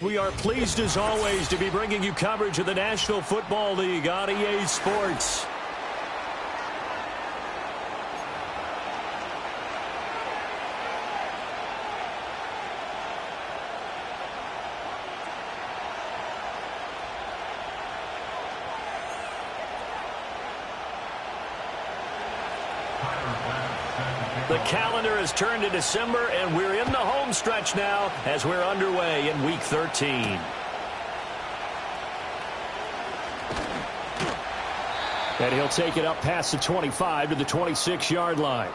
We are pleased as always to be bringing you coverage of the National Football League on EA Sports. The calendar has turned to December, and we're in the home stretch now as we're underway in Week 13. And he'll take it up past the 25 to the 26-yard line.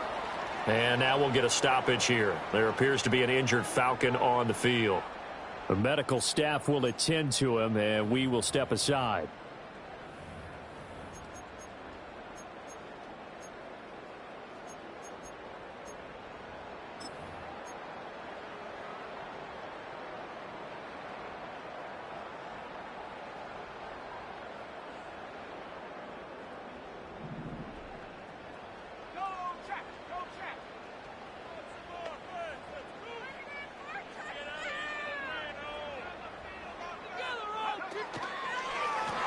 And now we'll get a stoppage here. There appears to be an injured Falcon on the field. The medical staff will attend to him, and we will step aside.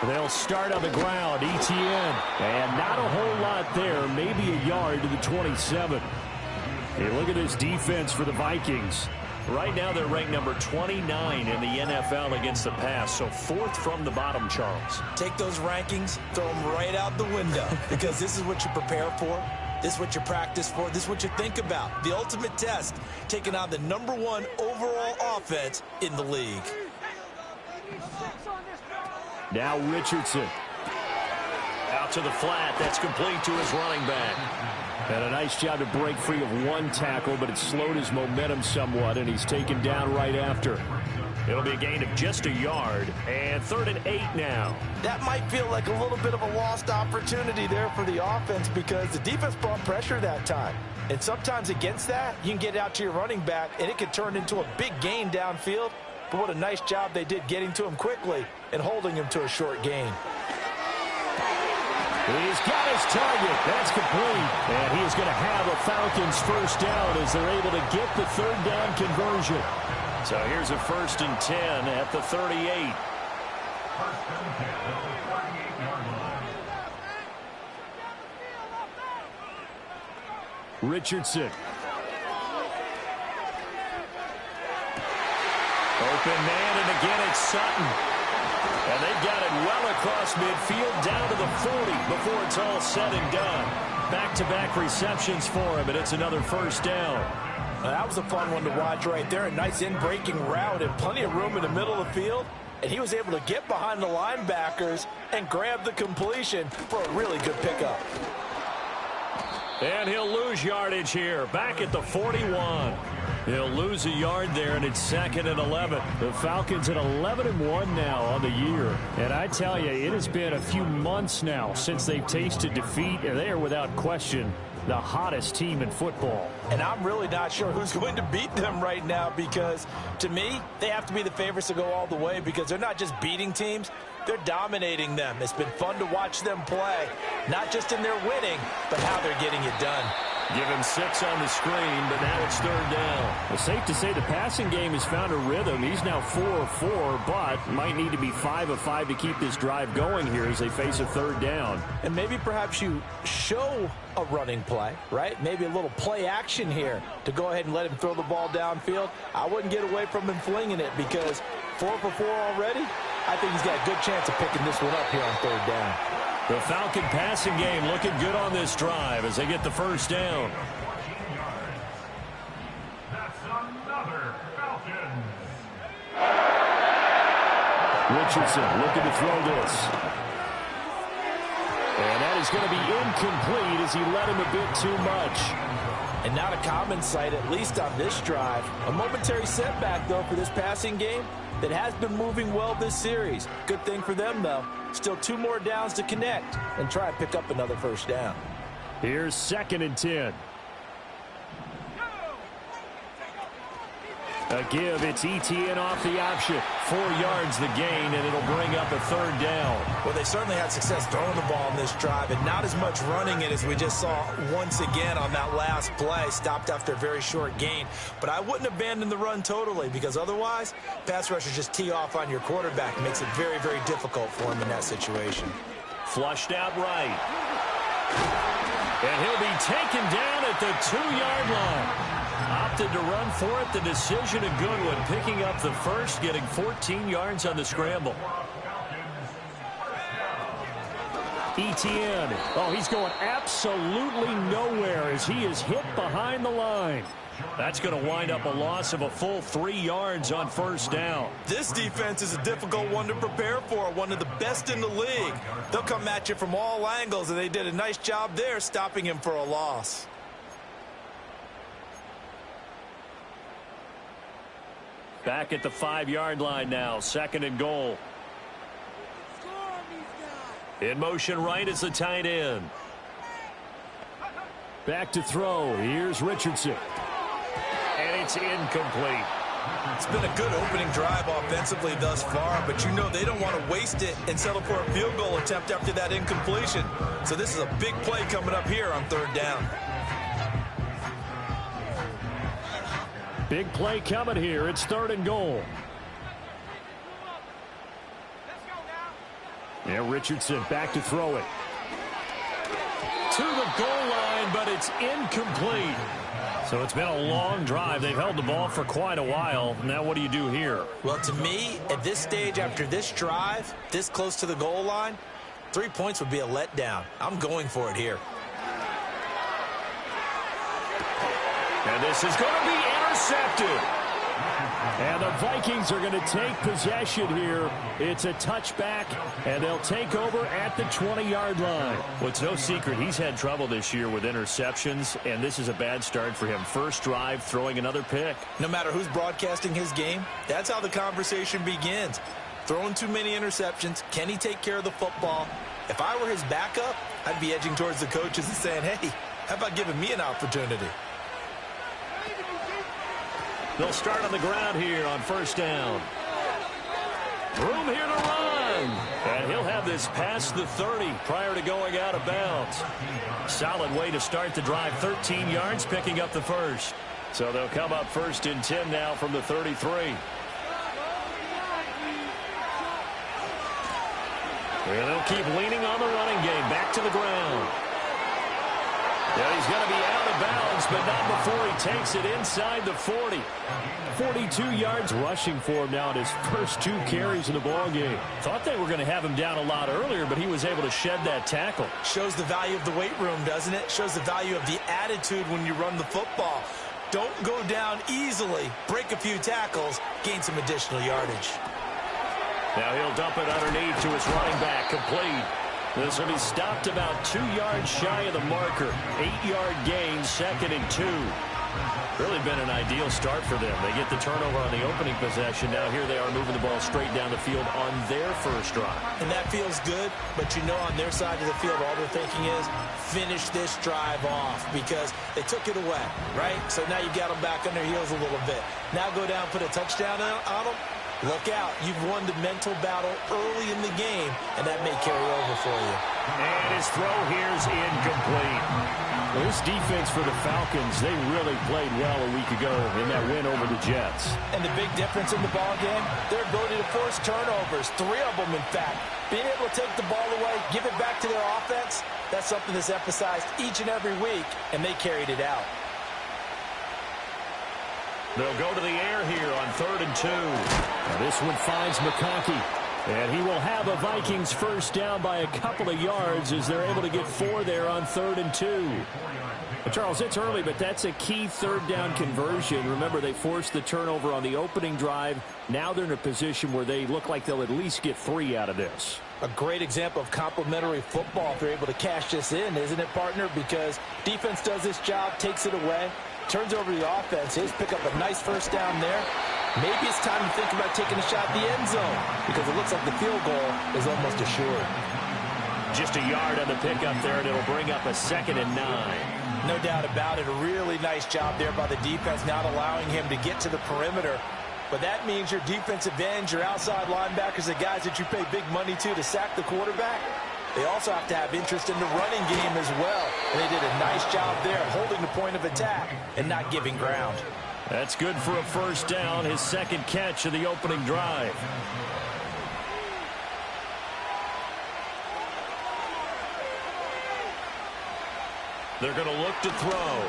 They'll start on the ground, ETN. And not a whole lot there, maybe a yard to the 27. Hey, look at this defense for the Vikings. Right now they're ranked number 29 in the NFL against the pass, so fourth from the bottom, Charles. Take those rankings, throw them right out the window, because this is what you prepare for. This is what you practice for. This is what you think about. The ultimate test, taking on the #1 overall offense in the league. Now Richardson. Out to the flat. That's complete to his running back. And a nice job to break free of one tackle, but it slowed his momentum somewhat, and he's taken down right after. It'll be a gain of just a yard, and 3rd and 8 now. That might feel like a little bit of a lost opportunity there for the offense because the defense brought pressure that time. And sometimes against that, you can get out to your running back, and it can turn into a big gain downfield. But what a nice job they did getting to him quickly and holding him to a short gain. He's got his target. That's complete. And he's going to have a Falcons first down as they're able to get the 3rd down conversion. So here's a 1st and 10 at the 38. Richardson. Open man, and again it's Sutton. And they've got it well across midfield down to the 40 before it's all said and done. Back-to-back receptions for him, and it's another first down. That was a fun one to watch right there. A nice in-breaking route and plenty of room in the middle of the field. And he was able to get behind the linebackers and grab the completion for a really good pickup. And he'll lose yardage here. Back at the 41. He'll lose a yard there, and it's 2nd and 11. The Falcons at 11-1 now on the year. And I tell you, it has been a few months now since they've tasted defeat, and they are without question the hottest team in football. And I'm really not sure who's going to beat them right now because, to me, they have to be the favorites to go all the way because they're not just beating teams, they're dominating them. It's been fun to watch them play, not just in their winning, but how they're getting it done. Give him 6 on the screen, but now it's 3rd down. Well, safe to say the passing game has found a rhythm. He's now 4 of 4, but might need to be 5 of 5 to keep this drive going here as they face a 3rd down. And maybe perhaps you show a running play, right? Maybe a little play action here to go ahead and let him throw the ball downfield. I wouldn't get away from him flinging it because 4 for 4 already, I think he's got a good chance of picking this one up here on 3rd down. The Falcon passing game looking good on this drive as they get the first down. That's another Falcons. Richardson looking to throw this. And that is going to be incomplete as he led him a bit too much. And not a common sight, at least on this drive. A momentary setback, though, for this passing game that has been moving well this series. Good thing for them, though. Still 2 more downs to connect and try and pick up another first down. Here's 2nd and 10. A give, it's ETN off the option. 4 yards the gain, and it'll bring up a 3rd down. Well, they certainly had success throwing the ball in this drive, and not as much running it as we just saw once again on that last play. Stopped after a very short gain. But I wouldn't abandon the run totally, because otherwise, pass rushers just tee off on your quarterback. It makes it very, very difficult for him in that situation. Flushed out right. And he'll be taken down at the 2-yard line. Opted to run for it. The decision a good one. Picking up the first, getting 14 yards on the scramble. ETN. Oh, he's going absolutely nowhere as he is hit behind the line. That's going to wind up a loss of a full 3 yards on 1st down. This defense is a difficult one to prepare for, one of the best in the league. They'll come at you from all angles, and they did a nice job there stopping him for a loss. Back at the 5-yard line now, 2nd and goal. In motion right is the tight end. Back to throw. Here's Richardson. And it's incomplete. It's been a good opening drive offensively thus far, but you know they don't want to waste it and settle for a field goal attempt after that incompletion. So this is a big play coming up here on 3rd down. Big play coming here. It's 3rd and goal. Yeah, Richardson back to throw it. To the goal line, but it's incomplete. So it's been a long drive. They've held the ball for quite a while. Now what do you do here? Well, to me, at this stage after this drive, this close to the goal line, 3 points would be a letdown. I'm going for it here. And this is going to be intercepted. And the Vikings are going to take possession here. It's a touchback, and they'll take over at the 20-yard line. Well, it's no secret he's had trouble this year with interceptions, and this is a bad start for him. First drive, throwing another pick. No matter who's broadcasting his game, that's how the conversation begins. Throwing too many interceptions, can he take care of the football? If I were his backup, I'd be edging towards the coaches and saying, hey, how about giving me an opportunity? They'll start on the ground here on 1st down. Room here to run. And he'll have this past the 30 prior to going out of bounds. Solid way to start the drive. 13 yards, picking up the first. So they'll come up 1st and 10 now from the 33. And they'll keep leaning on the running game. Back to the ground. Yeah, he's going to be out of bounds, but not before he takes it inside the 40. 42 yards rushing for him now in his first 2 carries in the ball game. Thought they were going to have him down a lot earlier, but he was able to shed that tackle. Shows the value of the weight room, doesn't it? Shows the value of the attitude when you run the football. Don't go down easily. Break a few tackles. Gain some additional yardage. Now he'll dump it underneath to his running back. Complete. This will be stopped about 2 yards shy of the marker. 8-yard gain, 2nd and 2. Really been an ideal start for them. They get the turnover on the opening possession. Now here they are moving the ball straight down the field on their first drive. And that feels good, but you know on their side of the field all they're thinking is finish this drive off because they took it away, right? So now you got them back on their heels a little bit. Now go down, put a touchdown on them. Look out. You've won the mental battle early in the game, and that may carry over for you. And his throw here's incomplete. Well, this defense for the Falcons, they really played well a week ago in that win over the Jets. And the big difference in the ball game, their ability to force turnovers, 3 of them, in fact. Being able to take the ball away, give it back to their offense, that's something that's emphasized each and every week, and they carried it out. They'll go to the air here on 3rd and 2. Now this one finds McConkey. And he will have a Vikings first down by a couple of yards as they're able to get 4 there on 3rd and 2. Well, Charles, it's early, but that's a key 3rd down conversion. Remember, they forced the turnover on the opening drive. Now they're in a position where they look like they'll at least get 3 out of this. A great example of complementary football if they're able to cash this in, isn't it, partner? Because defense does this job, takes it away, turns over the offense. He's pick up a nice first down there. Maybe it's time to think about taking a shot at the end zone because it looks like the field goal is almost assured. Just a yard on the pickup there, and it'll bring up a 2nd and 9. No doubt about it. A really nice job there by the defense, not allowing him to get to the perimeter. But that means your defensive ends, your outside linebackers, the guys that you pay big money to sack the quarterback, they also have to have interest in the running game as well. And they did a nice job there holding the point of attack and not giving ground. That's good for a first down, his second catch of the opening drive. They're going to look to throw.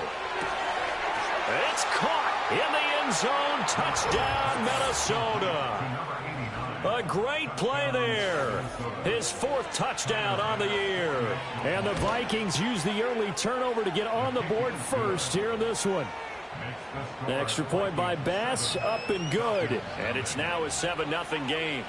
It's caught in the end zone. Touchdown, Minnesota. A great play there. His fourth touchdown on the year. And the Vikings use the early turnover to get on the board first here in this one. The extra point by Bass, up and good. And it's now a 7-0 game.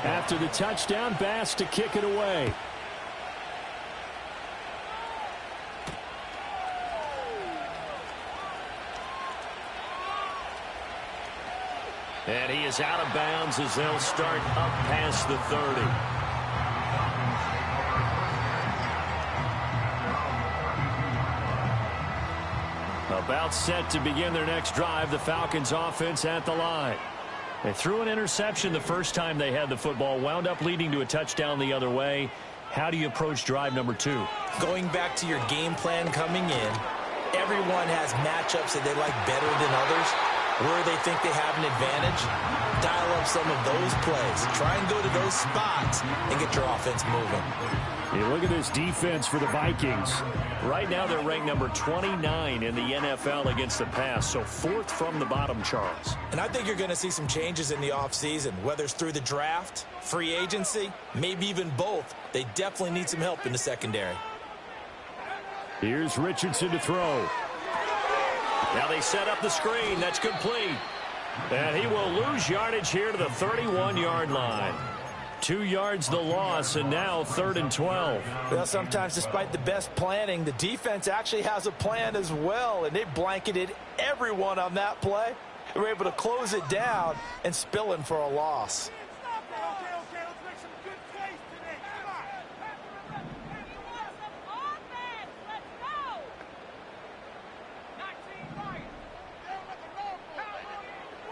After the touchdown, Bass to kick it away. And he is out of bounds as they'll start up past the 30. About set to begin their next drive, the Falcons offense at the line. They threw an interception the first time they had the football, wound up leading to a touchdown the other way. How do you approach drive number 2? Going back to your game plan coming in, everyone has matchups that they like better than others. Where they think they have an advantage, dial up some of those plays. Try and go to those spots and get your offense moving. You look at this defense for the Vikings. Right now they're ranked number 29 in the NFL against the pass, so 4th from the bottom, Charles. And I think you're going to see some changes in the offseason, whether it's through the draft, free agency, maybe even both. They definitely need some help in the secondary. Here's Richardson to throw. Now they set up the screen. That's complete. And he will lose yardage here to the 31-yard line. 2 yards the loss, and now 3rd and 12. Well, sometimes despite the best planning, the defense actually has a plan as well, and they blanketed everyone on that play. They were able to close it down and spill in for a loss.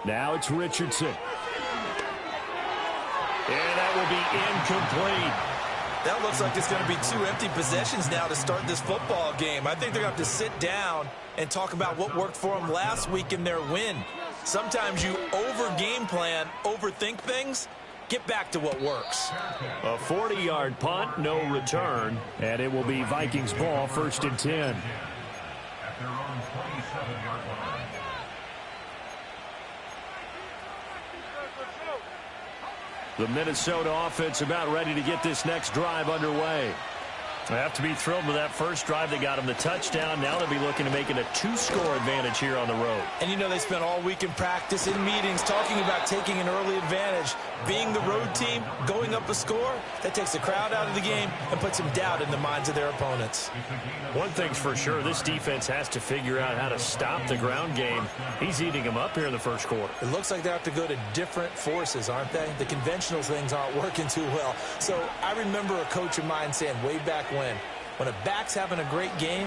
Now it's Richardson. And that will be incomplete. That looks like it's going to be 2 empty possessions now to start this football game. I think they're going to have to sit down and talk about what worked for them last week in their win. Sometimes you over-game plan, overthink things. Get back to what works. A 40-yard punt, no return. And it will be Vikings ball, 1st and 10. At their own 27-yard line. The Minnesota offense about ready to get this next drive underway. They have to be thrilled with that first drive. They got them the touchdown. Now they'll be looking to make it a 2-score advantage here on the road. And you know they spent all week in practice, in meetings, talking about taking an early advantage. Being the road team, going up a score, that takes the crowd out of the game and puts some doubt in the minds of their opponents. One thing's for sure, this defense has to figure out how to stop the ground game. He's eating them up here in the first quarter. It looks like they have to go to different forces, aren't they? The conventional things aren't working too well. So I remember a coach of mine saying way back when a back's having a great game,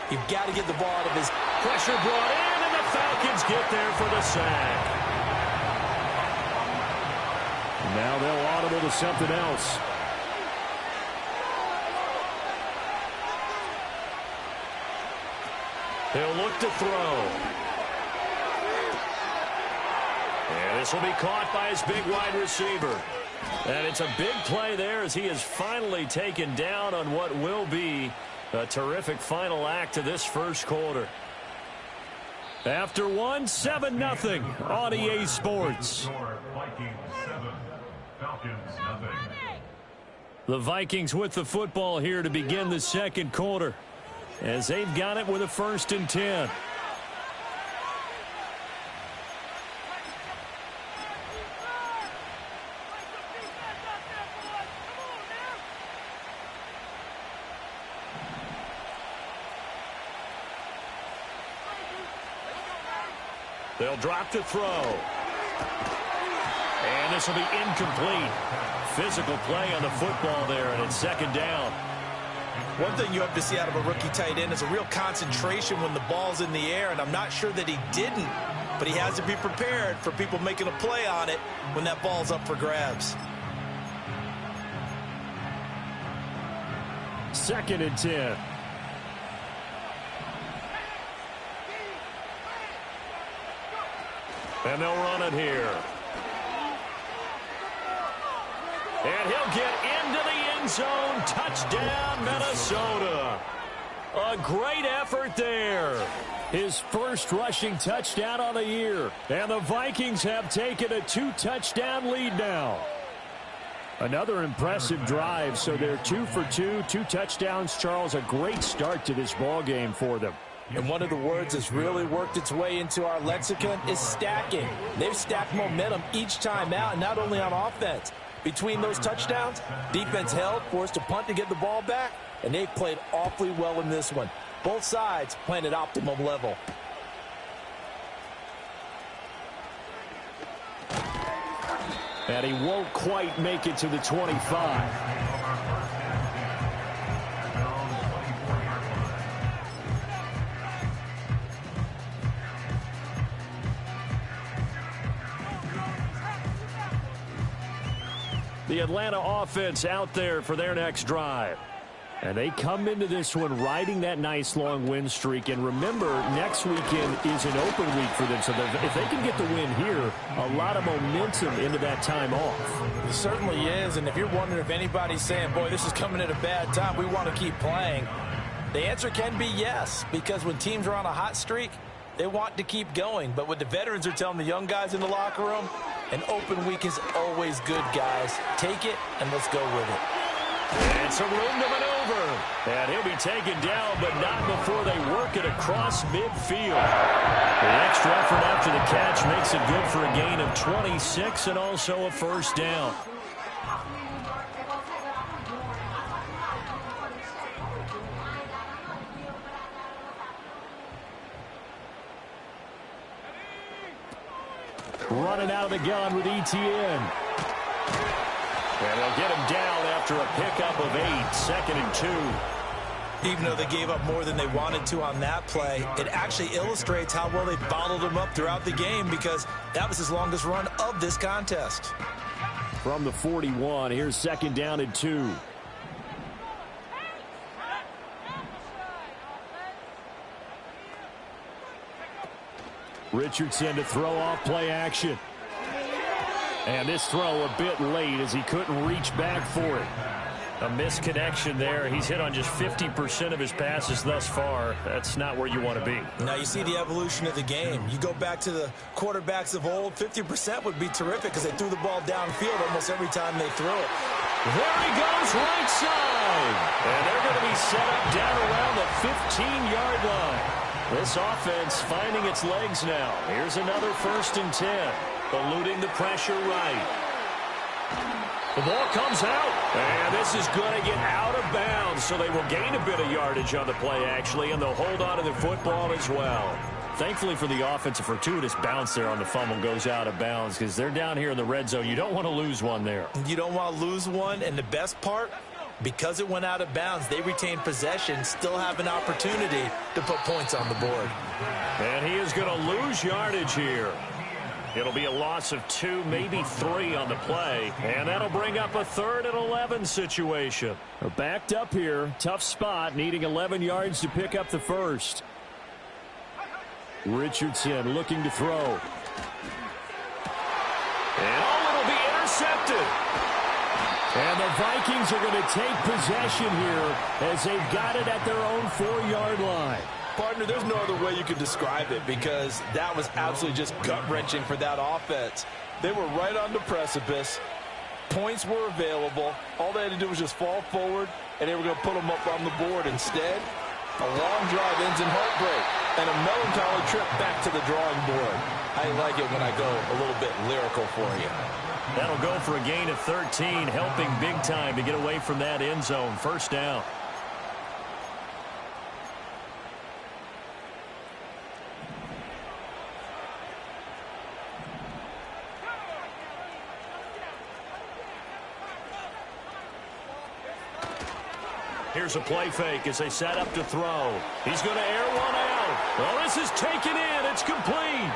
you've got to get the ball out of his. Pressure brought in, and the Falcons get there for the sack. Now they'll audible to something else. He'll look to throw. And this will be caught by his big wide receiver. And it's a big play there as he is finally taken down on what will be a terrific final act to this first quarter. After 1, 7-0 on EA Sports. Vikings 7, Falcons nothing. The Vikings with the football here to begin the second quarter as they've got it with a 1st and 10. They'll drop the throw. And this will be incomplete. Physical play on the football there, and it's second down. One thing you have to see out of a rookie tight end is a real concentration when the ball's in the air, and I'm not sure that he didn't, but he has to be prepared for people making a play on it when that ball's up for grabs. 2nd and 10. And they'll run it here. And he'll get into the end zone. Touchdown, Minnesota. A great effort there. His first rushing touchdown on the year. And the Vikings have taken a 2-touchdown lead now. Another impressive drive, so they're 2 for 2, 2 touchdowns. Charles, a great start to this ball game for them. And one of the words that's really worked its way into our lexicon is stacking. They've stacked momentum each time out, and not only on offense. Between those touchdowns, defense held, forced a punt to get the ball back, and they've played awfully well in this one. Both sides playing at optimum level. And he won't quite make it to the 25. The Atlanta offense out there for their next drive. And they come into this one riding that nice long win streak. And remember, next weekend is an open week for them. So if they can get the win here, a lot of momentum into that time off. It certainly is. And if you're wondering if anybody's saying, boy, this is coming at a bad time, we want to keep playing, the answer can be yes. Because when teams are on a hot streak, they want to keep going. But what the veterans are telling the young guys in the locker room, an open week is always good, guys. Take it, and let's go with it. And some room to maneuver. And he'll be taken down, but not before they work it across midfield. The extra effort after the catch makes it good for a gain of 26 and also a first down. Running out of the gun with Etienne. And they'll get him down after a pickup of 8, 2nd and 2. Even though they gave up more than they wanted to on that play, it actually illustrates how well they bottled him up throughout the game, because that was his longest run of this contest. From the 41, here's 2nd down and 2. Richardson to throw off play action. And this throw a bit late as he couldn't reach back for it. A misconnection there. He's hit on just 50% of his passes thus far. That's not where you want to be. Now you see the evolution of the game. You go back to the quarterbacks of old, 50% would be terrific because they threw the ball downfield almost every time they threw it. There he goes, right side. And they're going to be set up down around the 15-yard line. This offense finding its legs now. Here's another 1st and 10. Eluding the pressure right. The ball comes out. And this is going to get out of bounds. So they will gain a bit of yardage on the play, actually. And they'll hold on to the football as well. Thankfully for the offense, a fortuitous bounce there on the fumble goes out of bounds because they're down here in the red zone. You don't want to lose one there. You don't want to lose one. And the best part, because it went out of bounds, they retain possession, still have an opportunity to put points on the board. And he is going to lose yardage here. It'll be a loss of 2, maybe 3 on the play. And that'll bring up a 3rd and 11 situation. They're backed up here. Tough spot, needing 11 yards to pick up the first. Richardson looking to throw. And it'll be intercepted. And the Vikings are going to take possession here as they've got it at their own 4-yard line. Partner, there's no other way you could describe it because that was absolutely just gut-wrenching for that offense. They were right on the precipice. Points were available. All they had to do was just fall forward, and they were going to put them up on the board. Instead, a long drive ends in heartbreak and a melancholy trip back to the drawing board. I like it when I go a little bit lyrical for you. That'll go for a gain of 13, helping big time to get away from that end zone. First down. Here's a play fake as they set up to throw. He's going to air one out. Well, this is taken in. It's complete.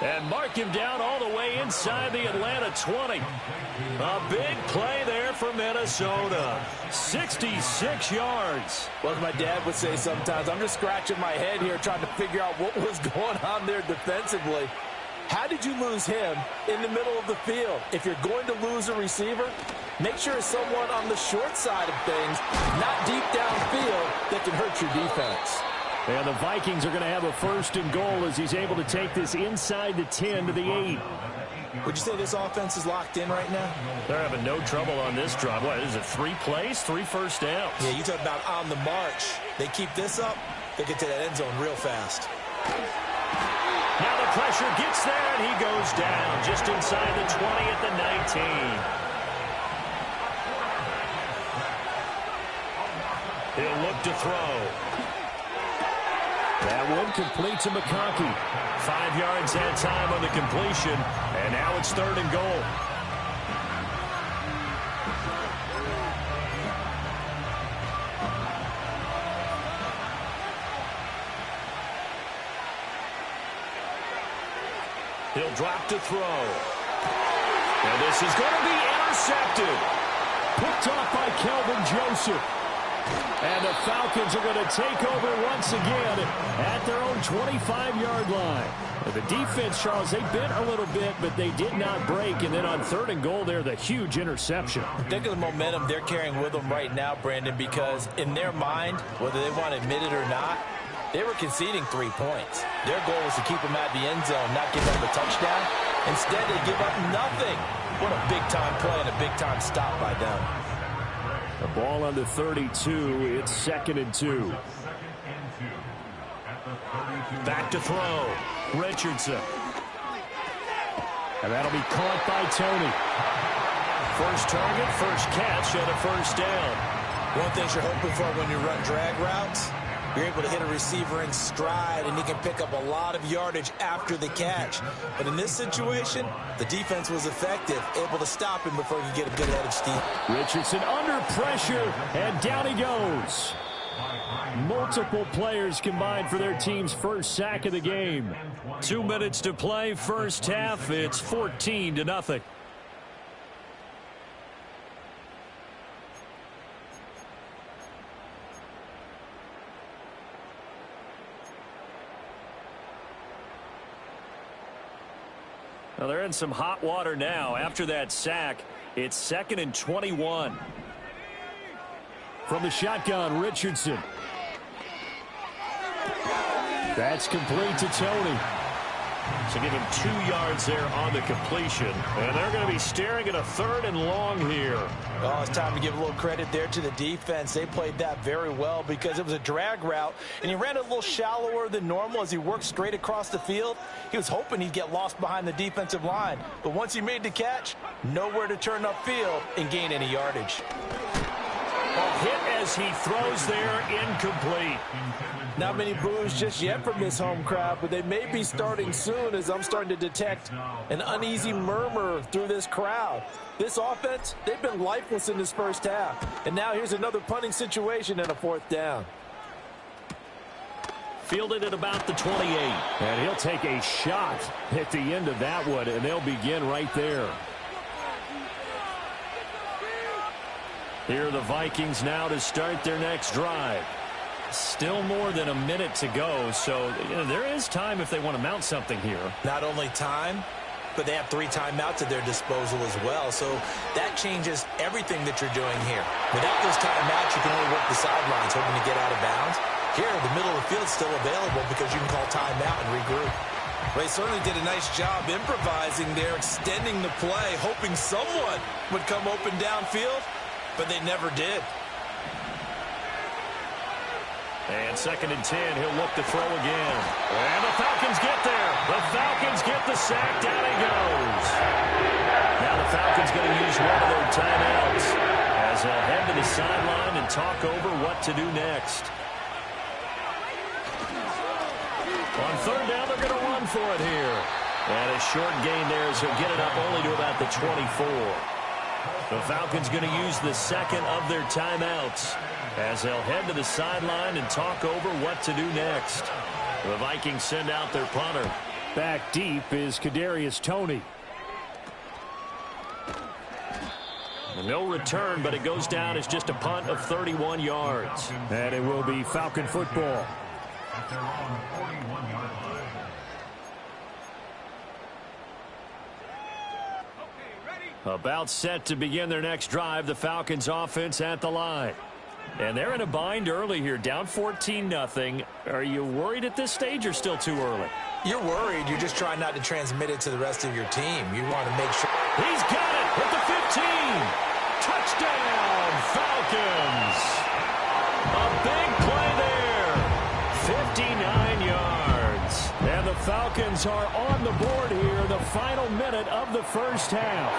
And mark him down all the way inside the Atlanta 20. A big play there for Minnesota. 66 yards. Well, as my dad would say sometimes, I'm just scratching my head here trying to figure out what was going on there defensively. How did you lose him in the middle of the field? If you're going to lose a receiver, make sure it's someone on the short side of things, not deep downfield, that can hurt your defense. And the Vikings are going to have a 1st and goal as he's able to take this inside the 10 to the 8. Would you say this offense is locked in right now? They're having no trouble on this drive. What is it, 3 plays, 3 first downs? Yeah, you talk about on the march. They keep this up, they get to that end zone real fast. Now the pressure gets there, and he goes down just inside the 20 at the 19. He'll look to throw. That one complete to McConkey. 5 yards that time on the completion, and now it's 3rd and goal. He'll drop to throw. And this is going to be intercepted. Picked off by Kelvin Joseph. And the Falcons are going to take over once again at their own 25-yard line. The defense, Charles, they bent a little bit, but they did not break. And then on 3rd and goal there, the huge interception. Think of the momentum they're carrying with them right now, Brandon, because in their mind, whether they want to admit it or not, they were conceding 3 points. Their goal was to keep them at the end zone, not give up a touchdown. Instead, they give up nothing. What a big-time play and a big-time stop by them. The ball on the 32. It's 2nd and 2. Back to throw. Richardson. And that'll be caught by Tony. First target, first catch, and a 1st down. One thing you're hoping for when you run drag routes, you're able to hit a receiver in stride, and he can pick up a lot of yardage after the catch. But in this situation, the defense was effective, able to stop him before he could get a good head of steam. Richardson under pressure, and down he goes. Multiple players combined for their team's first sack of the game. 2 minutes to play, first half. It's 14-0. Well, they're in some hot water now. After that sack, it's 2nd and 21. From the shotgun, Richardson. That's complete to Tony. So give him 2 yards there on the completion. And they're going to be staring at a 3rd and long here. Oh, it's time to give a little credit there to the defense. They played that very well because it was a drag route, and he ran a little shallower than normal as he worked straight across the field. He was hoping he'd get lost behind the defensive line. But once he made the catch, nowhere to turn upfield and gain any yardage. A hit as he throws there, incomplete. Not many boos just yet from this home crowd, but they may be starting soon as I'm starting to detect an uneasy murmur through this crowd. This offense, they've been lifeless in this first half. And now here's another punting situation and a 4th down. Fielded at about the 28. And he'll take a shot at the end of that one, and they'll begin right there. Here are the Vikings now to start their next drive. Still more than a minute to go, so there is time if they want to mount something here. Not only time, but they have 3 timeouts at their disposal as well, so that changes everything that you're doing here. Without those timeouts, you can only work the sidelines, hoping to get out of bounds. Here, the middle of the field is still available because you can call timeout and regroup. Well, they certainly did a nice job improvising there, extending the play, hoping someone would come open downfield, but they never did. And 2nd and 10, he'll look to throw again. And the Falcons get there. The Falcons get the sack. Down he goes. Now the Falcons going to use one of their timeouts as they'll head to the sideline and talk over what to do next. On 3rd down, they're going to run for it here. And a short gain there as he'll get it up only to about the 24. The Falcons going to use the second of their timeouts as they'll head to the sideline and talk over what to do next. The Vikings send out their punter. Back deep is Kadarius Toney. No return, but it goes down as just a punt of 31 yards. And it will be Falcon football. At their own 41-yard line. About set to begin their next drive, the Falcons offense at the line. And they're in a bind early here, down 14-0. Are you worried at this stage or still too early? You're worried. You're just trying not to transmit it to the rest of your team. You want to make sure. He's got it at the 15. Touchdown, Falcons. A big play there. 59 yards. And the Falcons are on the board here in the final minute of the first half.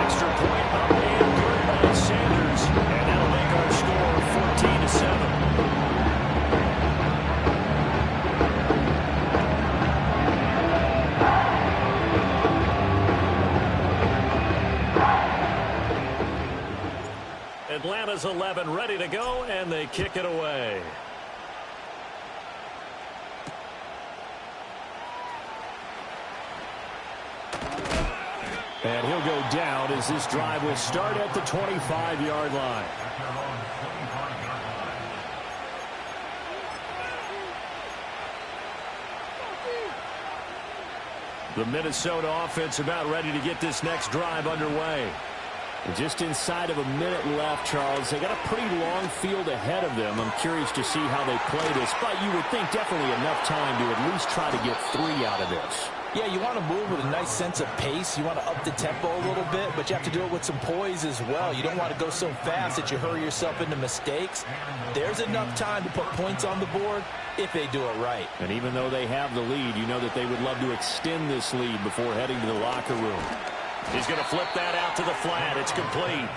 Extra point up and good by Sanders. And that'll make our score 14-7. Atlanta's 11 ready to go, and they kick it away. And he'll go down as this drive will start at the 25-yard line. At their own 25-yard line. The Minnesota offense about ready to get this next drive underway. And just inside of a minute left, Charles. They got a pretty long field ahead of them. I'm curious to see how they play this, but you would think definitely enough time to at least try to get 3 out of this. Yeah, you want to move with a nice sense of pace. You want to up the tempo a little bit, but you have to do it with some poise as well. You don't want to go so fast that you hurry yourself into mistakes. There's enough time to put points on the board if they do it right. And even though they have the lead, you know that they would love to extend this lead before heading to the locker room. He's going to flip that out to the flat. It's complete.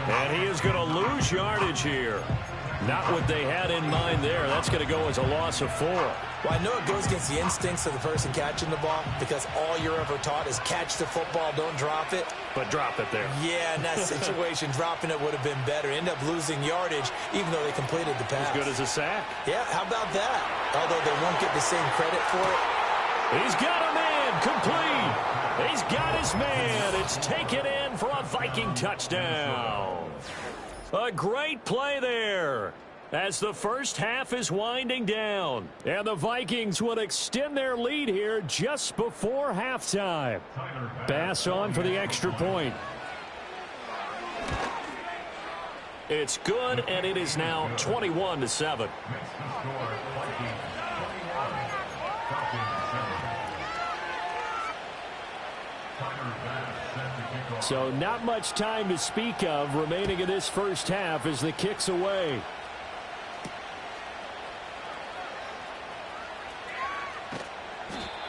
And he is going to lose yardage here. Not what they had in mind there. That's going to go as a loss of 4. Well, I know it goes against the instincts of the person catching the ball because all you're ever taught is catch the football, don't drop it. But drop it there. Yeah, in that situation, dropping it would have been better. End up losing yardage even though they completed the pass. As good as a sack. Yeah, how about that? Although they won't get the same credit for it. He's got a man complete. He's got his man. It's taken in for a Viking touchdown. A great play there as the first half is winding down. And the Vikings will extend their lead here just before halftime. Bass on for the extra point. It's good, and it is now 21-7. Makes the score Vikings 21, Falcons 7. Tyler Bass set to kick off. So not much time to speak of remaining in this first half as the kick's away.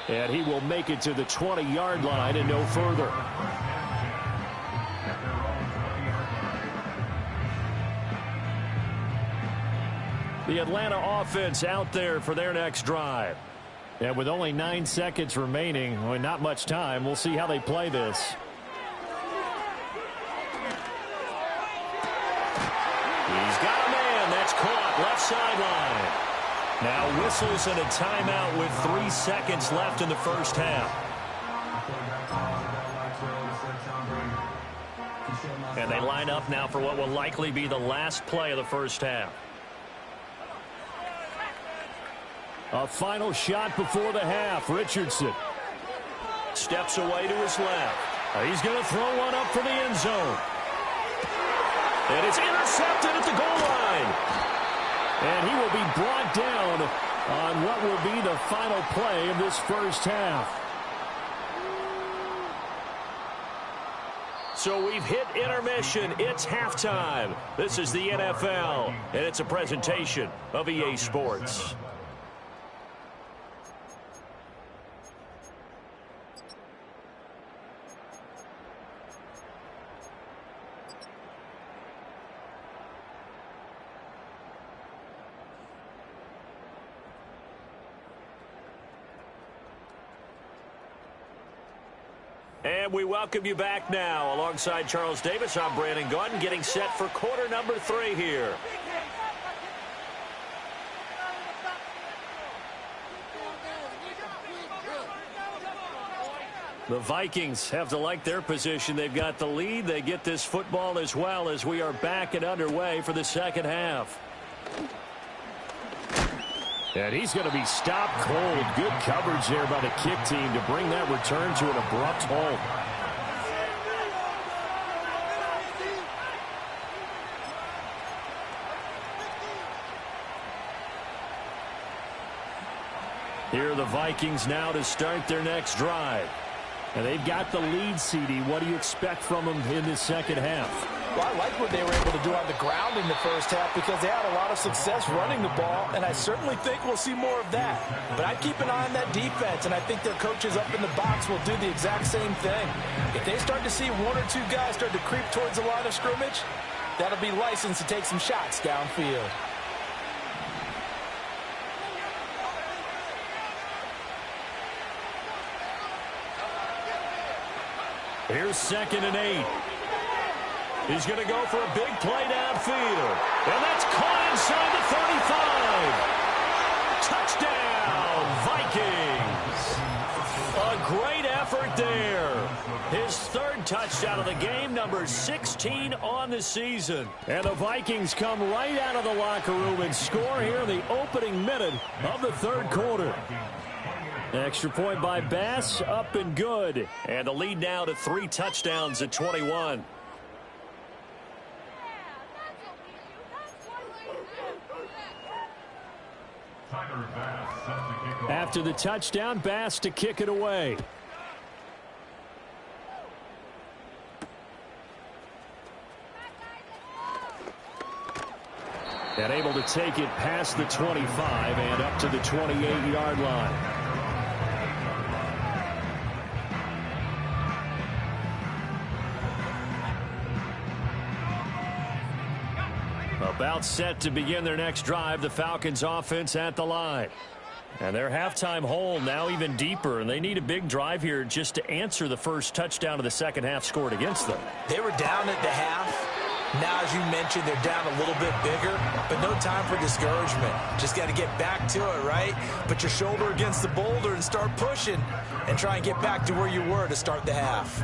And he will make it to the 20-yard line and no further. At their own 20-yard line. The Atlanta offense out there for their next drive. And with only 9 seconds remaining, well, not much time, we'll see how they play this. He's got a man. That's caught left sideline. Now whistles and a timeout with 3 seconds left in the first half. And they line up now for what will likely be the last play of the first half. A final shot before the half. Richardson Steps away to his left. He's going to throw one up for the end zone. And it's intercepted at the goal line. And he will be brought down on what will be the final play of this first half. So we've hit intermission. It's halftime. This is the NFL, and it's a presentation of EA Sports. And we welcome you back now. Alongside Charles Davis, I'm Brandon Gaudin, getting set for quarter number 3 here. The Vikings have to like their position. They've got the lead. They get this football as well as we are back and underway for the second half. And he's going to be stopped cold. Good coverage there by the kick team to bring that return to an abrupt halt. Here are the Vikings now to start their next drive. And they've got the lead, CD. What do you expect from them in the second half? Well, I like what they were able to do on the ground in the first half because they had a lot of success running the ball, and I certainly think we'll see more of that. But I'd keep an eye on that defense, and I think their coaches up in the box will do the exact same thing. If they start to see 1 or 2 guys start to creep towards the line of scrimmage, that'll be licensed to take some shots downfield. Here's 2nd and 8. He's going to go for a big play downfield. And that's caught inside the 35. Touchdown, Vikings. A great effort there. His 3rd touchdown of the game, number 16 on the season. And the Vikings come right out of the locker room and score here in the opening minute of the 3rd quarter. Extra point by Bass, up and good. And the lead now to 3 touchdowns at 21. After the touchdown, Bass to kick it away. And able to take it past the 25 and up to the 28-yard line. About set to begin their next drive, the Falcons offense at the line. And their halftime hole now even deeper, and they need a big drive here just to answer the first touchdown of the second half scored against them. They were down at the half. Now, as you mentioned, they're down a little bit bigger, but no time for discouragement. Just got to get back to it, right? Put your shoulder against the boulder and start pushing and try and get back to where you were to start the half.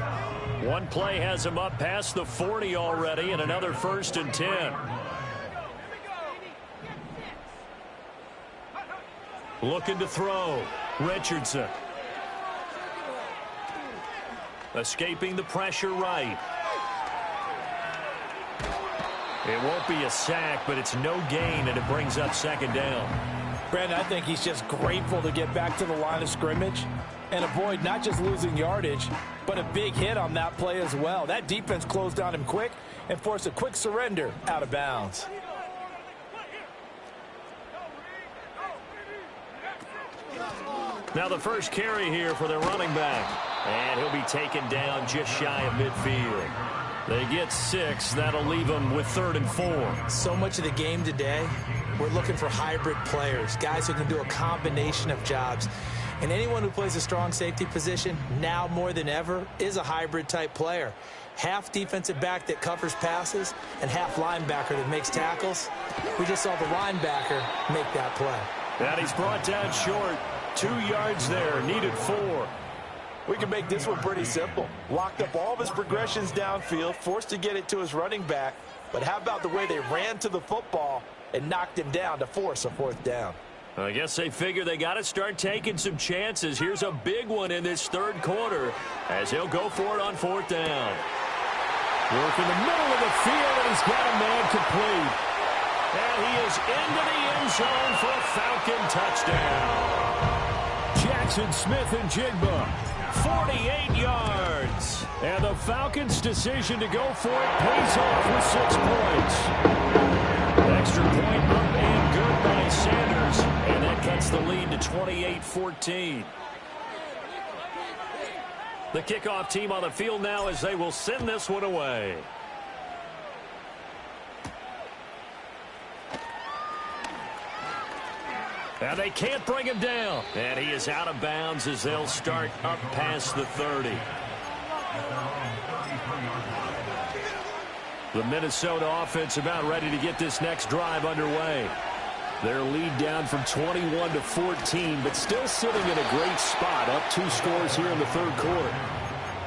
One play has them up past the 40 already, and another 1st and 10. Looking to throw. Richardson. Escaping the pressure right. It won't be a sack, but it's no gain, and it brings up 2nd down. Brandon, I think he's just grateful to get back to the line of scrimmage and avoid not just losing yardage, but a big hit on that play as well. That defense closed on him quick and forced a quick surrender out of bounds. Now the first carry here for their running back. And he'll be taken down just shy of midfield. They get 6. That'll leave them with 3rd and 4. So much of the game today, we're looking for hybrid players, guys who can do a combination of jobs. And anyone who plays a strong safety position, now more than ever, is a hybrid type player. Half defensive back that covers passes and half linebacker that makes tackles. We just saw the linebacker make that play. And he's brought down short. 2 yards there, needed 4. We can make this one pretty simple. Locked up all of his progressions downfield, forced to get it to his running back. But how about the way they ran to the football and knocked him down to force a 4th down? I guess they figure they got to start taking some chances. Here's a big one in this 3rd quarter as he'll go for it on 4th down. Work in the middle of the field, and he's got a man complete. And he is into the end zone for a Falcon touchdown. Jackson Smith-Njigba, 48 yards. And the Falcons' decision to go for it pays off with 6 points. Extra point up and good by Sanders. And that cuts the lead to 28-14. The kickoff team on the field now as they will send this one away. And they can't bring him down. And he is out of bounds as they'll start up past the 30. The Minnesota offense about ready to get this next drive underway. Their lead down from 21 to 14, but still sitting in a great spot, up 2 scores here in the third quarter.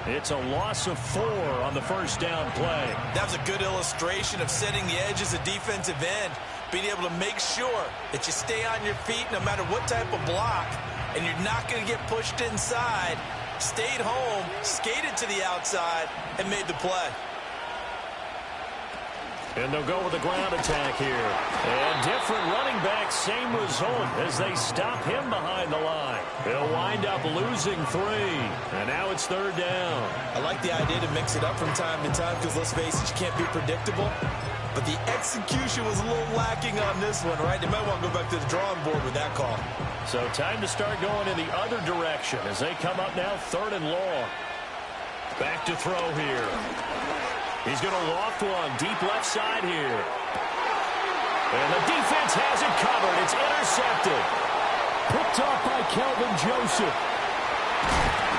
It's a loss of 4 on the first down play. That was a good illustration of setting the edge as a defensive end, being able to make sure that you stay on your feet no matter what type of block, and you're not going to get pushed inside. Stayed home, skated to the outside, and made the play. And they'll go with the ground attack here. And different running back, same result as they stop him behind the line. They'll wind up losing 3. And now it's third down. I like the idea to mix it up from time to time because, let's face it, you can't be predictable. But the execution was a little lacking on this one, right? They might want to go back to the drawing board with that call. So time to start going in the other direction as they come up now 3rd and long. Back to throw here. He's going to loft one deep left side here. And the defense has it covered. It's intercepted. Picked off by Kelvin Joseph.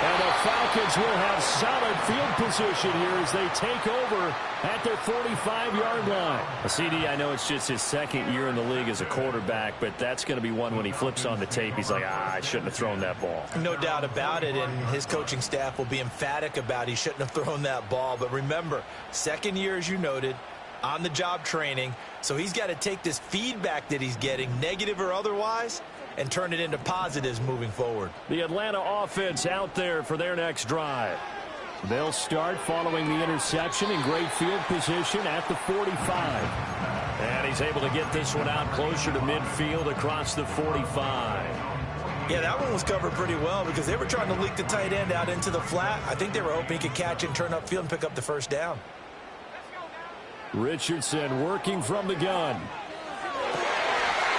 And the Falcons will have solid field position here as they take over at their 45-yard line. CD, I know it's just his 2nd year in the league as a quarterback, but that's going to be one when he flips on the tape. He's like, I shouldn't have thrown that ball. No doubt about it, and his coaching staff will be emphatic about he shouldn't have thrown that ball. But remember, 2nd year, as you noted, on-the-job training, so he's got to take this feedback that he's getting, negative or otherwise, and turn it into positives moving forward. The Atlanta offense out there for their next drive. They'll start following the interception in great field position at the 45. And he's able to get this one out closer to midfield across the 45. Yeah, that one was covered pretty well because they were trying to leak the tight end out into the flat. I think they were hoping he could catch and turn upfield and pick up the first down. Richardson working from the gun.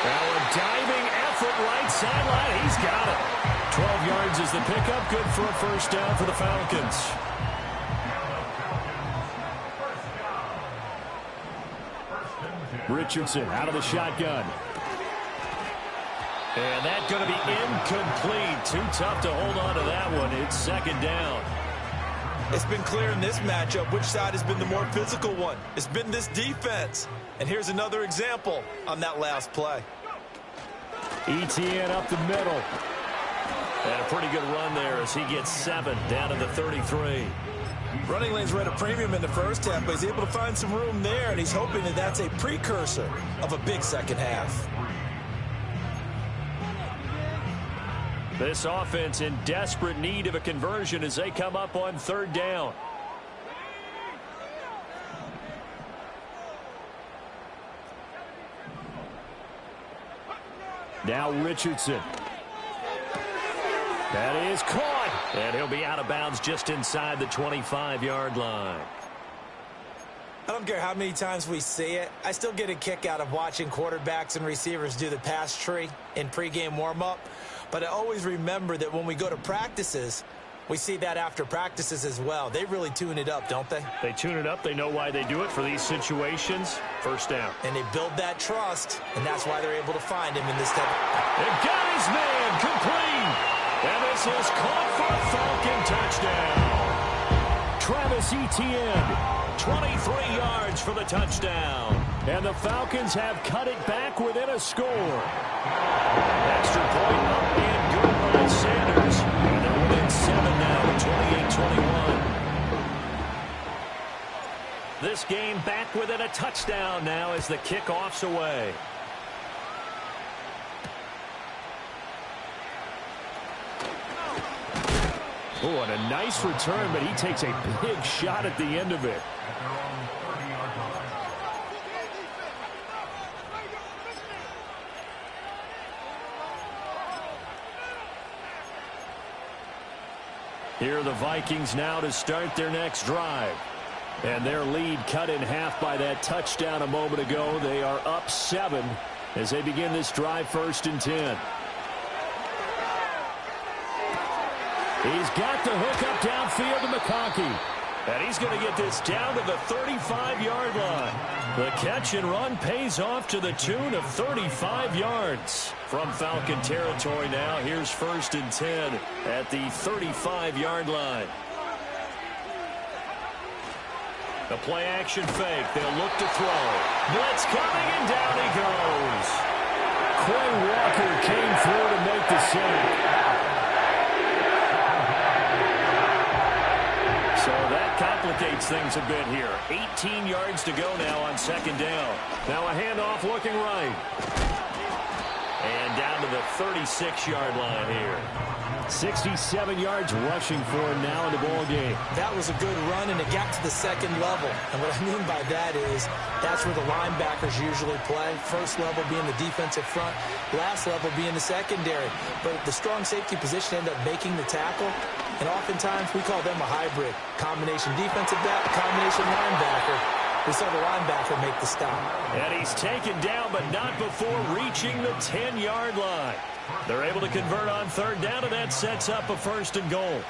Now a diving effort right sideline. He's got it. 12 yards is the pickup. Good for a first down for the Falcons. Richardson out of the shotgun. And that's going to be incomplete. Too tough to hold on to that one. It's 2nd down. It's been clear in this matchup which side has been the more physical one. It's been this defense. And here's another example on that last play. Etienne up the middle. And a pretty good run there as he gets 7 down to the 33. Running lanes were at a premium in the first half, but he's able to find some room there, and he's hoping that that's a precursor of a big second half. This offense in desperate need of a conversion as they come up on 3rd down. Now Richardson. That is caught. And he'll be out of bounds just inside the 25-yard line. I don't care how many times we see it. I still get a kick out of watching quarterbacks and receivers do the pass tree in pregame warm-up. But I always remember that when we go to practices, we see that after practices as well. They really tune it up, don't they? They tune it up. They know why they do it for these situations. First down. And they build that trust, and that's why they're able to find him in this type. And got his man complete. And this is caught for a Falcon touchdown. Travis Etienne, 23 yards for the touchdown. And the Falcons have cut it back within a score. Extra point up and good by Sanders. And they're within 7 now, 28-21. This game back within a touchdown now as the kickoff's away. Oh, and a nice return, but he takes a big shot at the end of it. Here are the Vikings now to start their next drive. And their lead cut in half by that touchdown a moment ago. They are up 7 as they begin this drive 1st and 10. He's got the hook up downfield to McConkey. And he's going to get this down to the 35-yard line. The catch and run pays off to the tune of 35 yards. From Falcon territory now, here's 1st and 10 at the 35-yard line. The play action fake. They'll look to throw. Blitz coming, and down he goes. Quay Walker came through to make the sack. So that complicates things a bit here. 18 yards to go now on second down. Now a handoff looking right. And down to the 36-yard line here. 67 yards rushing for him now in the ball game. That was a good run, and it got to the second level. And what I mean by that is that's where the linebackers usually play. First level being the defensive front, last level being the secondary. But the strong safety position ended up making the tackle, and oftentimes we call them a hybrid. Combination defensive back, combination linebacker. We saw the linebacker make the stop. And he's taken down, but not before reaching the 10-yard line. They're able to convert on third down, and that sets up a first and goal.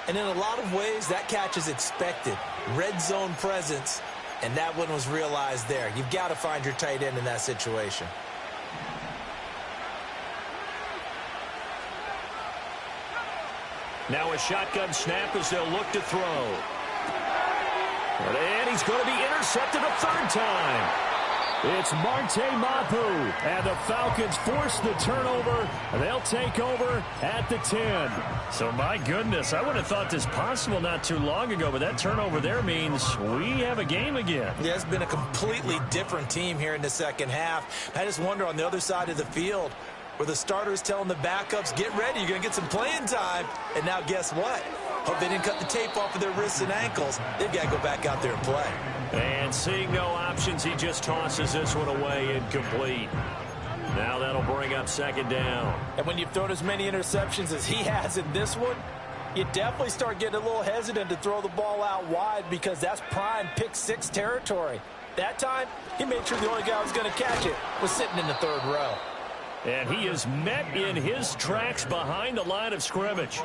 And in a lot of ways, that catch is expected. Red zone presence, and that one was realized there. You've got to find your tight end in that situation. Now a shotgun snap as they'll look to throw. And he's going to be intercepted a third time. It's Marte Mapu, and the Falcons force the turnover. They'll take over at the 10. So, my goodness, I would have thought this possible not too long ago, but that turnover there means we have a game again. Yeah, it's been a completely different team here in the second half. I just wonder on the other side of the field, where the starters telling the backups, get ready, you're going to get some playing time. And now guess what? Hope they didn't cut the tape off of their wrists and ankles. They've got to go back out there and play. And seeing no options, he just tosses this one away incomplete. Now that'll bring up second down. And when you've thrown as many interceptions as he has in this one, you definitely start getting a little hesitant to throw the ball out wide because that's prime pick six territory. That time, he made sure the only guy who was going to catch it was sitting in the third row. And he is met in his tracks behind the line of scrimmage.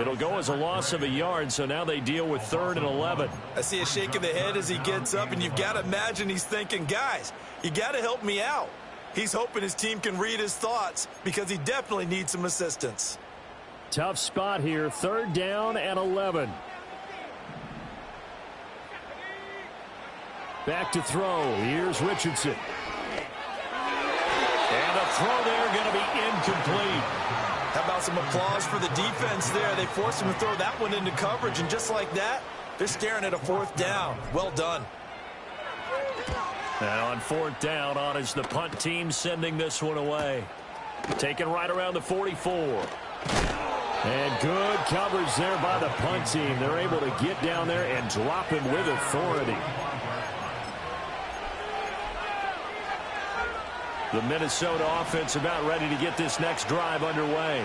It'll go as a loss of a yard, so now they deal with 3rd and 11. I see a shake of the head as he gets up, and you've got to imagine he's thinking, guys, you got to help me out. He's hoping his team can read his thoughts because he definitely needs some assistance. Tough spot here, 3rd down and 11. Back to throw. Here's Richardson. And the throw there going to be incomplete. How about some applause for the defense there? They forced him to throw that one into coverage, and just like that, they're staring at a 4th down. Well done. Now on 4th down, on is the punt team sending this one away. Taken right around the 44. And good coverage there by the punt team. They're able to get down there and drop him with authority. The Minnesota offense about ready to get this next drive underway.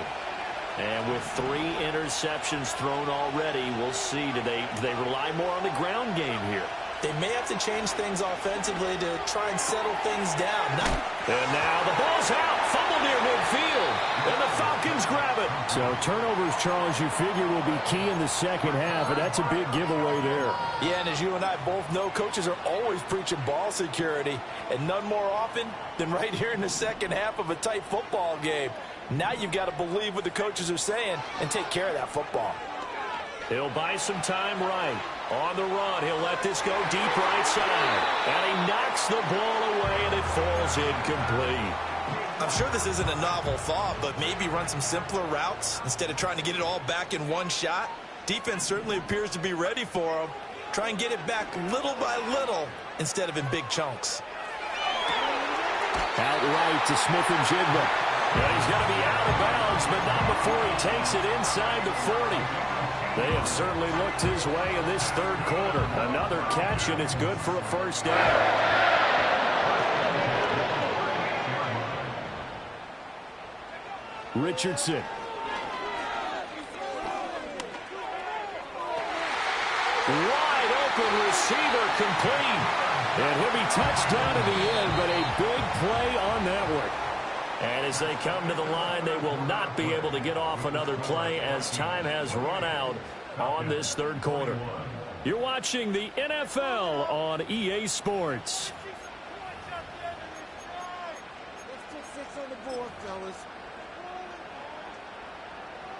And with 3 interceptions thrown already, we'll see. Do they rely more on the ground game here? They may have to change things offensively to try and settle things down. And now the ball's out. Fumble near midfield. And the Falcons grab it. So turnovers, Charles, you figure will be key in the second half, and that's a big giveaway there. Yeah, and as you and I both know, coaches are always preaching ball security, and none more often than right here in the second half of a tight football game. Now you've got to believe what the coaches are saying and take care of that football. He'll buy some time right. On the run, he'll let this go deep right side. And he knocks the ball away, and it falls incomplete. I'm sure this isn't a novel thought, but maybe run some simpler routes instead of trying to get it all back in one shot. Defense certainly appears to be ready for him. Try and get it back little by little instead of in big chunks. Out right to Smith-Njigba. And he's going to be out of bounds, but not before he takes it inside the 40. They have certainly looked his way in this 3rd quarter. Another catch, and it's good for a first down. Richardson. Wide open receiver complete. And he'll be touched down in the end, but a big play on that one. And as they come to the line, they will not be able to get off another play as time has run out on this 3rd quarter. You're watching the NFL on EA Sports. Let's put 6 on the board, fellas.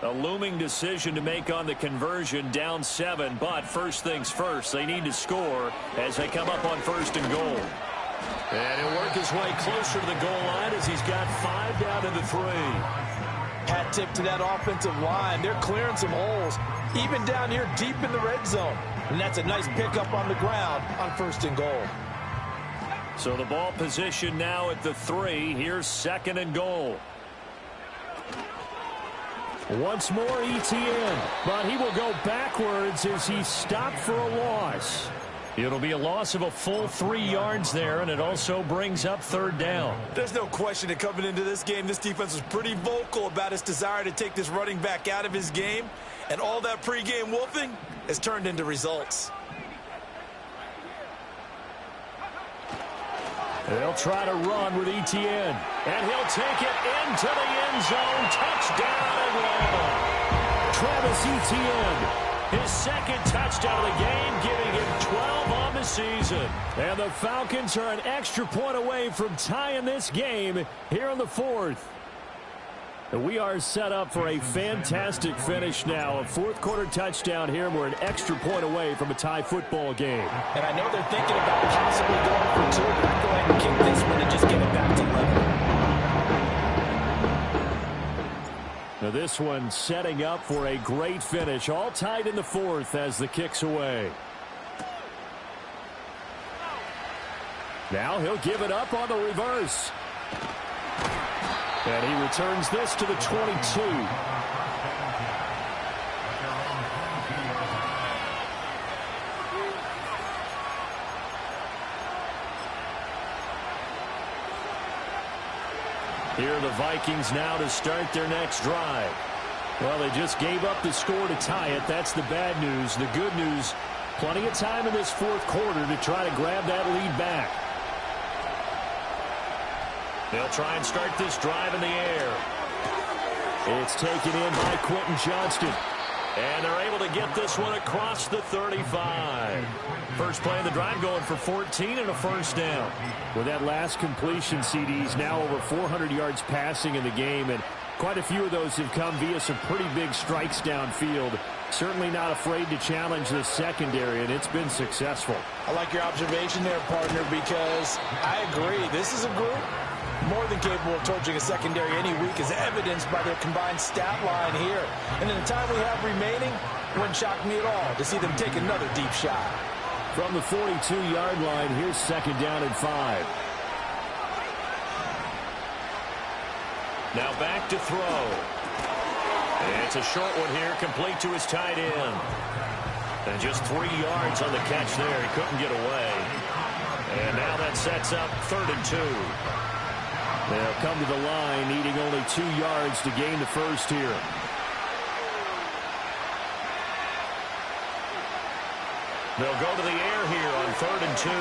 A looming decision to make on the conversion, down 7, but first things first, they need to score as they come up on 1st and goal. And he'll work his way closer to the goal line as he's got 5 down to the 3. Hat tip to that offensive line. They're clearing some holes, even down here deep in the red zone. And that's a nice pickup on the ground on 1st and goal. So the ball position now at the 3. Here's 2nd and goal. Once more Etienne, but he will go backwards as he's stopped for a loss. It'll be a loss of a full 3 yards there, and it also brings up 3rd down. There's no question that coming into this game, this defense was pretty vocal about its desire to take this running back out of his game, and all that pregame wolfing has turned into results. They'll try to run with Etienne, and he'll take it into the end zone. Touchdown Atlanta. Travis Etienne, his 2nd touchdown of the game, giving him 12 on the season. And the Falcons are an extra point away from tying this game here in the 4th. We are set up for a fantastic finish now. A 4th quarter touchdown here. We're an extra point away from a tie football game. And I know they're thinking about possibly going for 2, but I'd go ahead and kick this one and just get it back to level. Now this one setting up for a great finish. All tied in the 4th as the kick's away. Now he'll give it up on the reverse. And he returns this to the 22. Here are the Vikings now to start their next drive. Well, they just gave up the score to tie it. That's the bad news. The good news, plenty of time in this 4th quarter to try to grab that lead back. They'll try and start this drive in the air. It's taken in by Quentin Johnston. And they're able to get this one across the 35. First play of the drive going for 14 and a 1st down. With that last completion, CD's now over 400 yards passing in the game, and quite a few of those have come via some pretty big strikes downfield. Certainly not afraid to challenge the secondary, and it's been successful. I like your observation there, partner, because I agree. This is a group more than capable of torching a secondary any week, as evidenced by their combined stat line here. And in the time we have remaining, it wouldn't shock me at all to see them take another deep shot. From the 42-yard line, here's 2nd down and 5. Now back to throw. And it's a short one here, complete to his tight end. And just 3 yards on the catch there. He couldn't get away. And now that sets up 3rd and 2. They'll come to the line, needing only 2 yards to gain the first here. They'll go to the air here on 3rd and 2.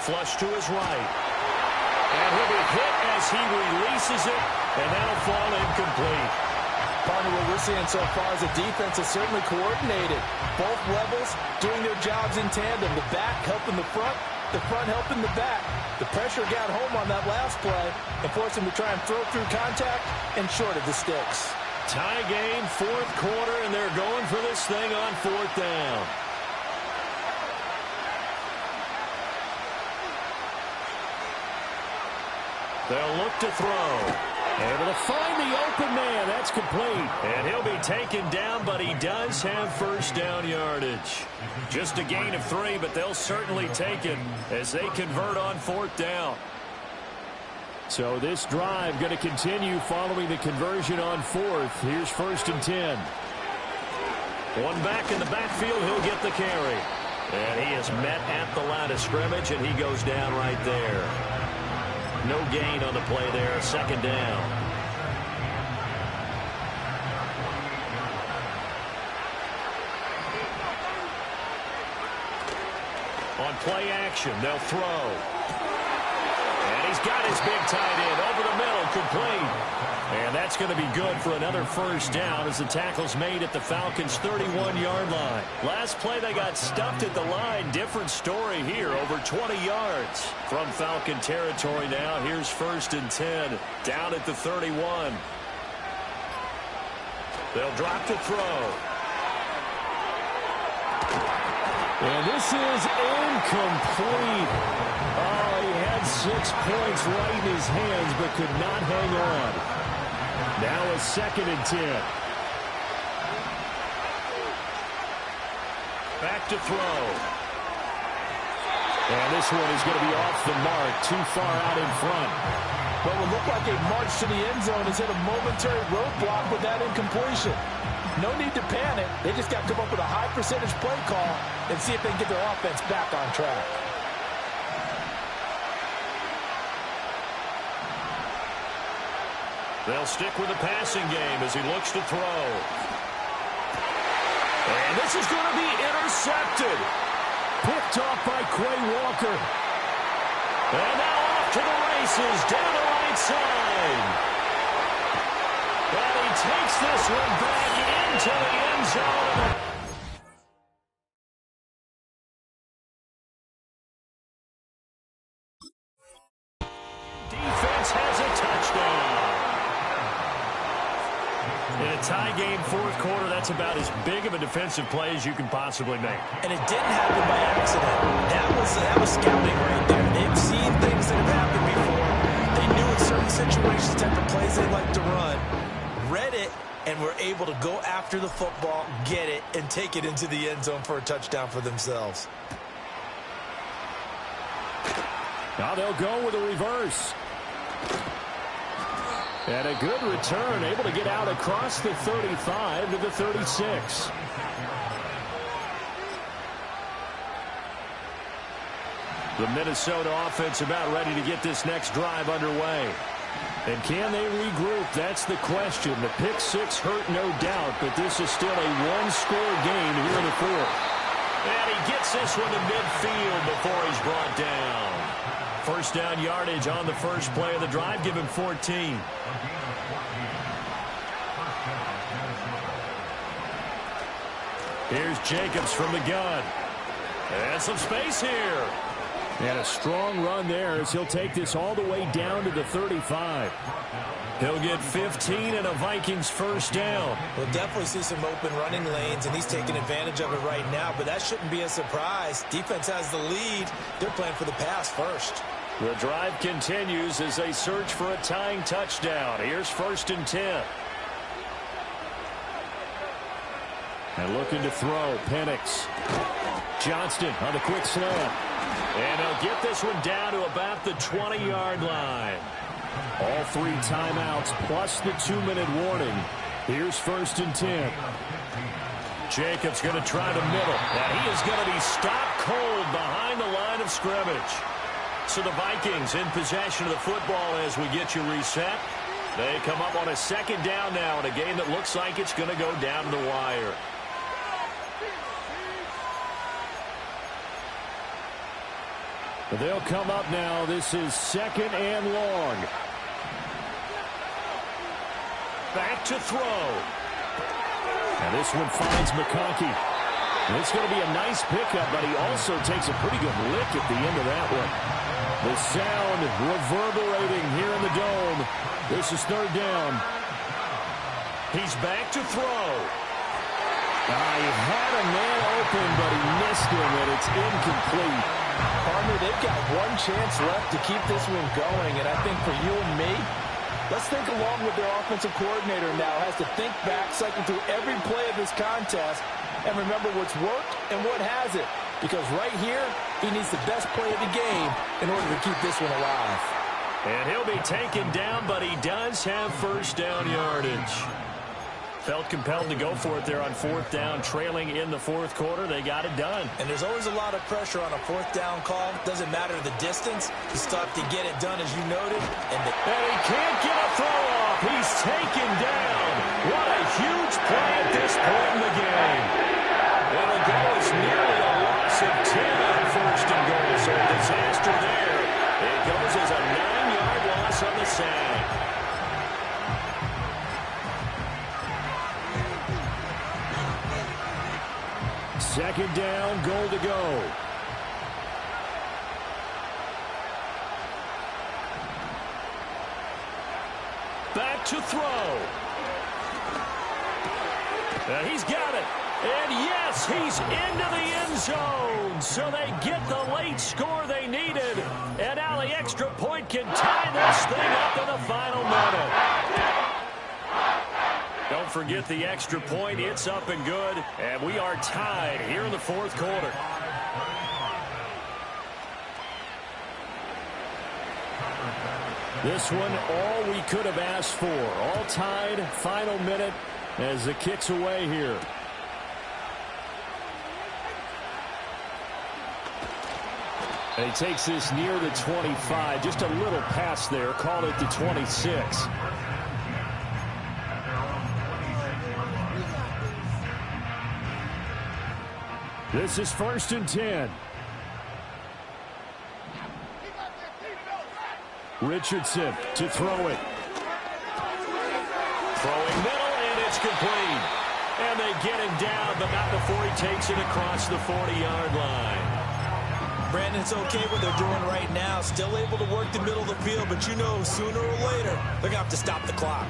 Flush to his right. And he'll be hit as he releases it, and that'll fall incomplete. Partner, what we're seeing so far is the defense is certainly coordinated. Both levels doing their jobs in tandem. The back helping the front helping the back. The pressure got home on that last play and forced him to try and throw through contact and short of the sticks. Tie game, 4th quarter, and they're going for this thing on 4th down. They'll look to throw. Able to find the open man. That's complete. And he'll be taken down, but he does have 1st down yardage. Just a gain of 3, but they'll certainly take it as they convert on 4th down. So this drive going to continue following the conversion on 4th. Here's 1st and 10. One back in the backfield. He'll get the carry. And he is met at the line of scrimmage, and he goes down right there. No gain on the play there, 2nd down. On play action, they'll throw. And he's got his big tight end over the middle, complete. And that's going to be good for another 1st down as the tackle's made at the Falcons' 31-yard line. Last play, they got stuffed at the line. Different story here, over 20 yards from Falcon territory now. Here's 1st and 10, down at the 31. They'll drop to throw. And this is incomplete. Oh, he had 6 points right in his hands, but could not hang on. Now a 2nd and 10. Back to throw. And this one is going to be off the mark, too far out in front. What would look like a march to the end zone has hit a momentary roadblock with that incompletion. No need to panic. They just got to come up with a high percentage play call and see if they can get their offense back on track. They'll stick with the passing game as he looks to throw. And this is going to be intercepted. Picked off by Quay Walker. And now off to the races down the right side. And he takes this one back into the end zone. Defense has a touchdown. In a tie game, fourth quarter, that's about as big of a defensive play as you can possibly make. And it didn't happen by accident. That was scouting right there. They've seen things that have happened before. They knew in certain situations, type of plays they like to run, read it, and were able to go after the football, get it, and take it into the end zone for a touchdown for themselves. Now they'll go with a reverse. And a good return, able to get out across the 35 to the 36. The Minnesota offense about ready to get this next drive underway. And can they regroup? That's the question. The pick six hurt, no doubt, but this is still a one-score game here in the fourth. And he gets this one to midfield before he's brought down. First down yardage on the first play of the drive. Give him 14. Here's Jacobs from the gun. And some space here. And a strong run there as he'll take this all the way down to the 35. He'll get 15 and a Vikings first down. We'll definitely see some open running lanes, and he's taking advantage of it right now, but that shouldn't be a surprise. Defense has the lead. They're playing for the pass first. The drive continues as they search for a tying touchdown. Here's 1st and 10. And looking to throw, Penix. Johnston on the quick slant. And they'll get this one down to about the 20-yard line. All 3 timeouts plus the 2-minute warning. Here's 1st and 10. Jacobs going to try the middle. And he is going to be stopped cold behind the line of scrimmage. So the Vikings in possession of the football as we get you reset. They come up on a 2nd down now in a game that looks like it's going to go down to the wire. They'll come up now. This is 2nd and long. Back to throw. And this one finds McConkey. And it's going to be a nice pickup, but he also takes a pretty good lick at the end of that one. The sound reverberating here in the dome. This is 3rd down. He's back to throw. He had a man open, but he missed him, and it's incomplete. Partner, they've got one chance left to keep this one going, and I think for you and me, let's think along with their offensive coordinator now. Has to think back, cycle through every play of this contest, and remember what's worked and what hasn't. Because right here, he needs the best play of the game in order to keep this one alive. And he'll be taken down, but he does have first down yardage. Felt compelled to go for it there on 4th down, trailing in the 4th quarter. They got it done. And there's always a lot of pressure on a 4th down call. Doesn't matter the distance. He stopped to get it done, as you noted. And he can't get a throw off. He's taken down. What a huge play at this point in the game. It'll go as nearly a loss of 10 on 1st and goal. So a disaster there. It goes as a 9-yard loss on the sack. Second down, goal to go. Back to throw. He's got it. And yes, he's into the end zone. So they get the late score they needed. And now the extra point can tie this thing up in the final minute. Don't forget the extra point. It's up and good. And we are tied here in the fourth quarter. This one, all we could have asked for. All tied, final minute as the kick's away here. And he takes this near the 25. Just a little pass there. Call it the 26. This is 1st and 10. Richardson to throw it. Throwing middle, and it's complete. And they get him down, but not before he takes it across the 40-yard line. Brandon, it's okay what they're doing right now. Still able to work the middle of the field, but you know sooner or later they're going to have to stop the clock.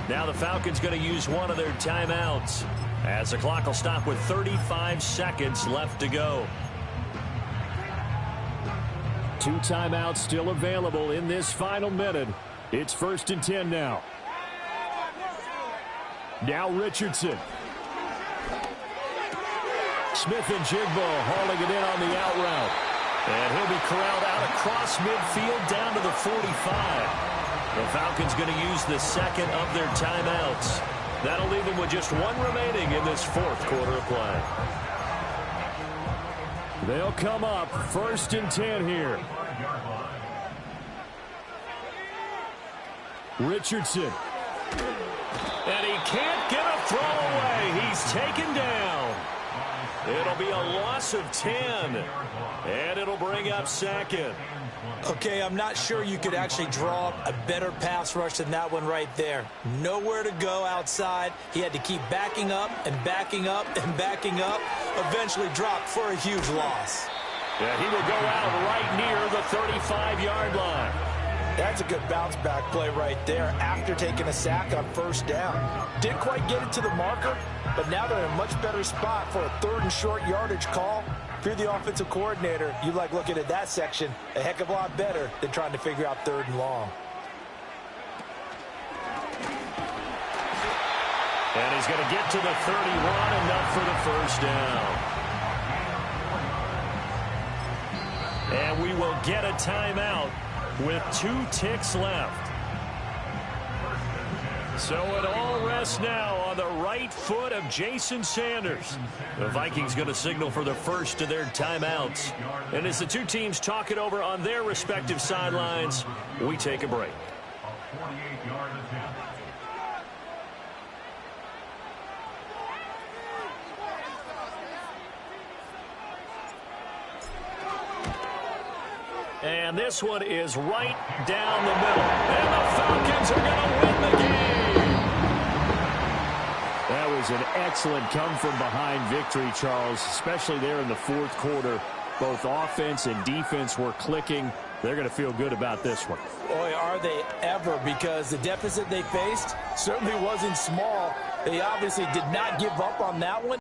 Now the Falcons going to use one of their timeouts as the clock will stop with 35 seconds left to go. 2 timeouts still available in this final minute. It's 1st and 10 now. Now Richardson. Smith-Njigba hauling it in on the out route. And he'll be corralled out across midfield down to the 45. The Falcons going to use the second of their timeouts. That'll leave them with just one remaining in this fourth quarter of play. They'll come up 1st and 10 here. Richardson. And he can't get a throw away. He's taken down. It'll be a loss of 10. And it'll bring up 2nd. Okay, I'm not sure you could actually draw up a better pass rush than that one right there. Nowhere to go outside. He had to keep backing up and backing up and backing up. Eventually dropped for a huge loss. Yeah, he will go out right near the 35-yard line. That's a good bounce-back play right there after taking a sack on 1st down. Didn't quite get it to the marker, but now they're in a much better spot for a 3rd and short yardage call. If you're the offensive coordinator, you like looking at that section a heck of a lot better than trying to figure out 3rd and long. And he's going to get to the 31, enough for the 1st down. And we will get a timeout with 2 ticks left. So it all rests now on the right foot of Jason Sanders. The Vikings going to signal for the first of their timeouts. And as the two teams talk it over on their respective sidelines, we take a break. A 48-yard attempt. And this one is right down the middle. And the Falcons are going to win the game. That was an excellent come-from-behind victory, Charles, especially there in the fourth quarter. Both offense and defense were clicking. They're going to feel good about this one. Boy, are they ever, because the deficit they faced certainly wasn't small. They obviously did not give up on that one.